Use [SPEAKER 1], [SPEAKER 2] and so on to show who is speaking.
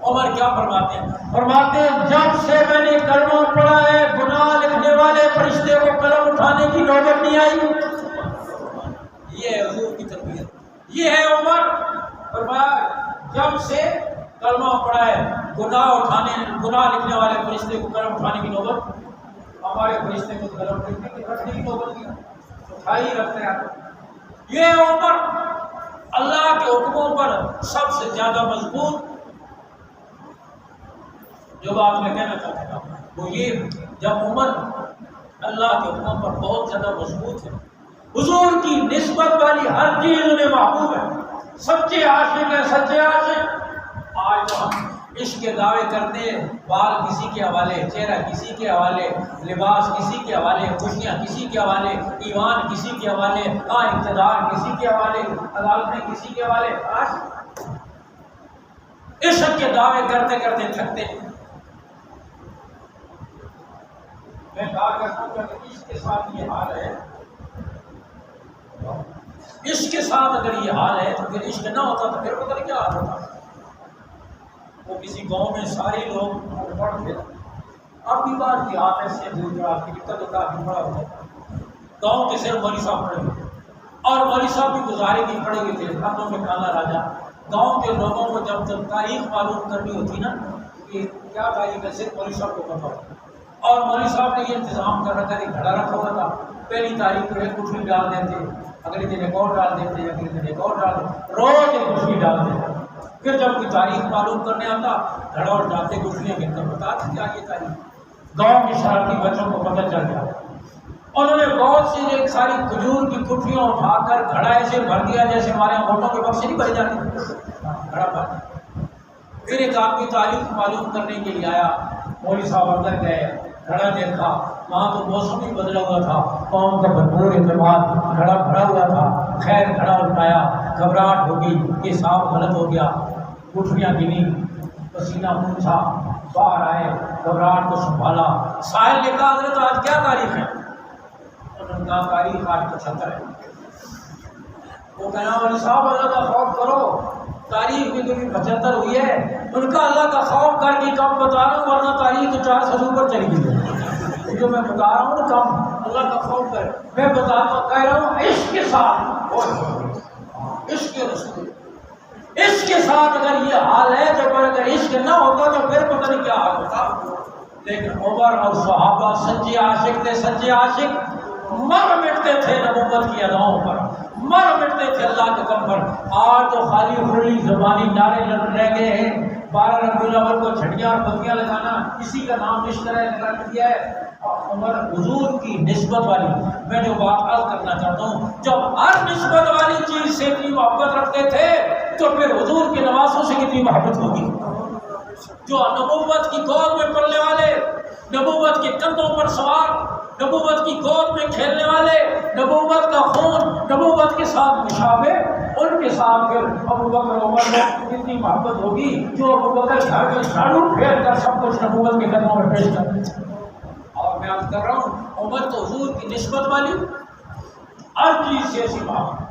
[SPEAKER 1] عمر کیا فرماتے ہیں؟ فرماتے ہیں جب سے میں نے کلمہ پڑھا ہے گناہ لکھنے والے فرشتے کو قلم اٹھانے کی نوبت نہیں آئی۔ یہ ہے حضور کی تربیت، یہ ہے عمر۔ فرمایا جب سے کلمہ پڑھا ہے گناہ لکھنے والے فرشتے کو قلم اٹھانے کی نوبت، ہمارے فرشتے کو قلم رکھنے کی نوبت کی اٹھائی رکھتے ہیں۔ یہ عمر اللہ کے حکموں پر سب سے زیادہ مضبوط جو بات میں کہنا چاہتا تھا وہ یہ، جب عمر اللہ کے حکموں پر بہت زیادہ مضبوط ہے، حضور کی نسبت والی ہر چیز انہیں محبوب ہے، سچے عاشق ہیں، سچے عاشق۔ آج تو ہم عشق کے دعوے کرتے ہیں، بال کسی کے حوالے، چہرہ کسی کے حوالے، لباس کسی کے حوالے، خوشیاں کسی کے حوالے، ایمان کسی کے حوالے، اقتدار کسی کے حوالے، عدالتیں کسی کے حوالے۔ عشق کے دعوے کرتے کرتے تھکتے ہیں۔ میں کہا کرتا ہوں کہ عشق کے ساتھ یہ حال ہے، عشق کے ساتھ اگر یہ حال ہے تو پھر عشق نہ ہوتا تو پھر پتہ نہیں کیا حال ہوتا۔ وہ کسی گاؤں میں سارے لوگ پڑھ تھے، اب بھی بات کی آپ ایسے دور دراز کی دقت کافی بڑا ہوتا ہے، گاؤں کے صرف مولوی صاحب پڑھے ہوئے اور مولوی صاحب بھی گزارے بھی پڑے ہوئے تھے، ہاتھوں میں کالا راجا۔ گاؤں کے لوگوں کو جب تاریخ معلوم کرنی ہوتی نا کہ کیا تاریخ ہے، صرف مولوی صاحب کو پتہ ہوتا، اور مولوی صاحب نے یہ انتظام کر رکھا تھا کہ گھڑا رکھا ہوا تھا، پہلی تاریخ کو ایک کٹھی ڈال دیتے، اگلے دن ایک اور ڈال دیتے، اگلے دن ایک اور ڈال دیتے، روز ایک کٹھی ڈال دیتے۔ پھر جب کوئی تاریخ معلوم کرنے آتا گھڑا اور ڈالتے کٹھیاں گن کر بتا دیں کیا یہ تاریخ۔ گاؤں کی شرارتی بچوں کو پتہ چل گیا، انہوں نے بہت سی ایک ساری کھجور کی کٹھیاں اٹھا کر گھڑا ایسے بھر دیا جیسے ہمارے یہاں موٹوں کے بکسے نہیں بھرے جاتے، گھڑا بھر۔ پھر ایک آدمی تاریخ معلوم کرنے کے لیے آیا، مولوی صاحب اندر گئے، گھڑا دیکھا، وہاں تو موسم ہی بدلا ہوا تھا، قوم کا بھرپور اعتماد، گھڑا بھرا ہوا تھا۔ خیر گھڑا اٹھایا، گھبراہٹ ہوگی کہ حساب غلط ہو گیا، گٹھیاں گنی، پسینہ پوچھا، باہر آئے، گھبراہٹ کو سنبھالا۔ سائل نے کہا حضرت آج کیا تاریخ ہے؟ انہوں نے کہا تاریخ آج 75 ہے۔ وہ کہنا مولوی صاحب اللہ کا خوف کرو، تاریخ میں کبھی 75 ہوئی ہے؟ ان کا اللہ کا خوف کر کے کم بتا رہا ہوں ورنہ تاریخ تو 400 اوپر چلی گئی۔ جو میں بتا رہا ہوں نا کم، اللہ کا خوف کر میں کہہ رہا ہوں عشق کے ساتھ، عشق کے رسول، عشق کے ساتھ اگر یہ حال ہے جب اگر عشق نہ ہوتا تو پھر پتہ نہیں کیا حال ہوتا۔ لیکن عمر اور صحابہ سچے عاشق تھے، سچے عاشق مر مٹتے تھے نبوت کی اداؤں پر، مر مٹتے تھے اللہ کے کم پر۔ آج تو خالی خلی زبانی نعرے رہ گئے ہیں، 12 ربیع الاول کو چھڑیاں اور بتیاں لگانا، کسی کا نام اس طرح لگا دیا ہے۔ عمر حضور کی نسبت والی، میں جو بات عرض کرنا چاہتا ہوں، جب ہر نسبت والی چیز سے اتنی محبت رکھتے تھے تو پھر حضور کے نوازوں سے کتنی محبت ہوگی۔ جو نبوت کی گود میں پلنے والے، نبوت کے کندھوں پر سوار، نبوت کی گود میں کھیلنے والے، نبوت کا خون نبوت کے ساتھ مشابہ، ان کے ساتھ پھر ابو بکر عمر میں کتنی محبت ہوگی جو ابو بکر گھر میں جھاڑو پھیر کر سب کچھ نبوت کے قدموں میں پیش کرتے تھے۔ اور میں عرض کر رہا ہوں عمر تو حضور کی نسبت والی ہر چیز سے ایسی محبت